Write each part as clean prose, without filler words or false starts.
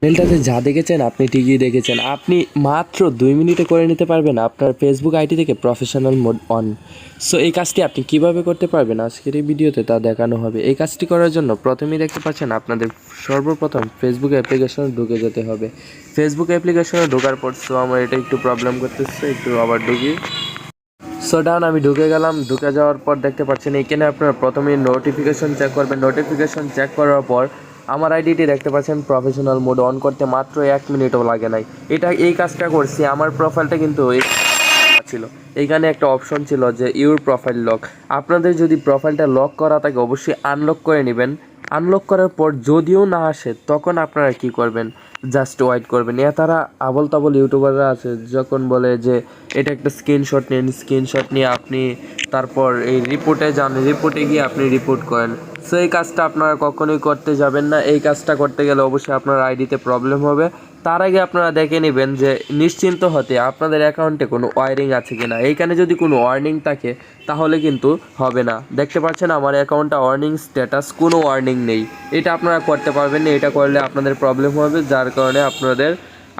মেলটাতে যা দেখেছেন আপনি ঠিকই দেখেছেন। আপনি মাত্র 2 মিনিটে করে নিতে পারবেন আপনার ফেসবুক আইডি থেকে প্রফেশনাল মোড অন। সো এই কাজটি আপনি কিভাবে করতে পারবেন আজকের এই ভিডিওতে তা দেখানো হবে। এই কাজটি করার জন্য প্রথমেই দেখতে পাচ্ছেন আপনাদের সর্বপ্রথম ফেসবুক অ্যাপ্লিকেশনে ঢুকে যেতে হবে। ফেসবুক অ্যাপ্লিকেশনে ঢোকার পর আমার এটা একটু প্রবলেম করতেছে, একটু আবার ঢুকি। সো ডান, আমি ঢুকে গেলাম। ঢুকে যাওয়ার পর দেখতে পাচ্ছেন এখানে আপনারা প্রথমেই নোটিফিকেশন চেক করবেন। নোটিফিকেশন চেক করার পর আমার আইডিটি দেখতে পাচ্ছেন প্রফেশনাল মোড অন করতে মাত্র 1 মিনিটও লাগে নাই। এই কাজটা করছি। আমার প্রোফাইলটা কিন্তু ছিল, এইখানে একটা অপশন ছিল যে ইউর প্রোফাইল লক। আপনাদের যদি প্রোফাইলটা লক করা থাকে অবশ্যই আনলক করে নেবেন। আনলক করার পর যদিও না আসে তখন আপনারা কি করবেন, জাস্ট ওয়েট করবেন। তারা আবল তাবল ইউটিউবাররা আছে যখন বলে যে এটা একটা স্ক্রিনশট নিন, স্ক্রিনশট নিয়ে আপনি তারপর এই রিপোর্টে যান, রিপোর্টে গিয়ে আপনি রিপোর্ট করেন। সো এই কাজটা আপনারা কখনোই করতে যাবেন না। এই কাজটা করতে গেলে অবশ্যই আপনার আইডিতে প্রবলেম হবে। তার আগে আপনারা দেখে নেবেন যে নিশ্চিন্ত হতে আপনাদের অ্যাকাউন্টে কোনো ওয়ারিং আছে কিনা। এইখানে যদি কোনো ওয়ার্নিং থাকে তাহলে কিন্তু হবে না। দেখতে পাচ্ছেন আমার অ্যাকাউন্টটা ওয়ার্নিং স্ট্যাটাস, কোনো ওয়ার্নিং নেই। এটা আপনারা করতে পারবেন না। এটা করলে আপনাদের প্রবলেম হবে, যার কারণে আপনাদের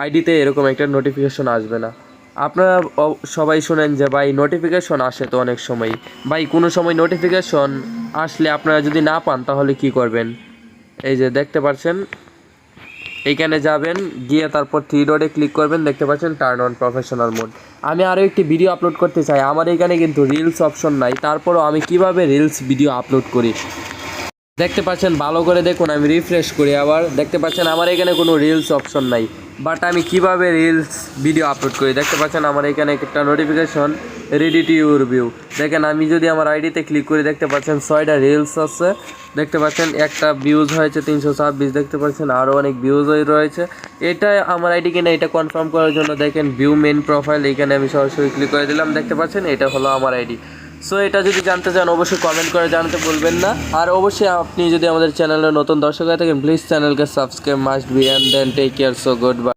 আইডিতে এরকম একটা নোটিফিকেশন আসবে না। আপনারা সবাই শোনেন যে ভাই নোটিফিকেশন আসে তো অনেক সময়। ভাই কোনো সময় নোটিফিকেশন আসলে আপনারা যদি না পান তাহলে কি করবেন, এই যে দেখতে পাচ্ছেন এইখানে যাবেন, গিয়ে তারপর 3 ডটে ক্লিক করবেন। দেখতে পাচ্ছেন টার্ন অন প্রফেশনাল মোড। আমি আরও একটি ভিডিও আপলোড করতে চাই, আমার এখানে কিন্তু রিলস অপশন নাই। তারপরও আমি কিভাবে রিলস ভিডিও আপলোড করি দেখতে পাচ্ছেন, ভালো করে দেখুন। আমি রিফ্রেশ করি, আবার দেখতে পাচ্ছেন আমার এখানে কোনো রিলস অপশন নাই। বাট আমি কিভাবে রিলস ভিডিও আপলোড করি দেখতে পাচ্ছেন আমার এখানে একটা notification ready to your view. দেখেন আমি যদি আমার আইডিতে ক্লিক করি দেখতে পাচ্ছেন 6টা রিলস আছে। দেখতে পাচ্ছেন একটা ভিউজ হয়েছে 326, দেখতে পাচ্ছেন আরও অনেক ভিউজ রয়েছে। এটা আমার আইডি কিনা এটা কনফার্ম করার জন্য দেখেন ভিউ মেন প্রোফাইল, এখানে আমি সরাসরি ক্লিক করে দিলাম। দেখতে পাচ্ছেন এটা হলো আমার আইডি। সো এটা যদি জানতে চান অবশ্যই কমেন্ট করে জানাতে বলবেন না। আর অবশ্যই আপনি যদি আমাদের চ্যানেলে নতুন দর্শক হয়ে থাকেন প্লিজ চ্যানেলকে subscribe must be, and then take care. So good by.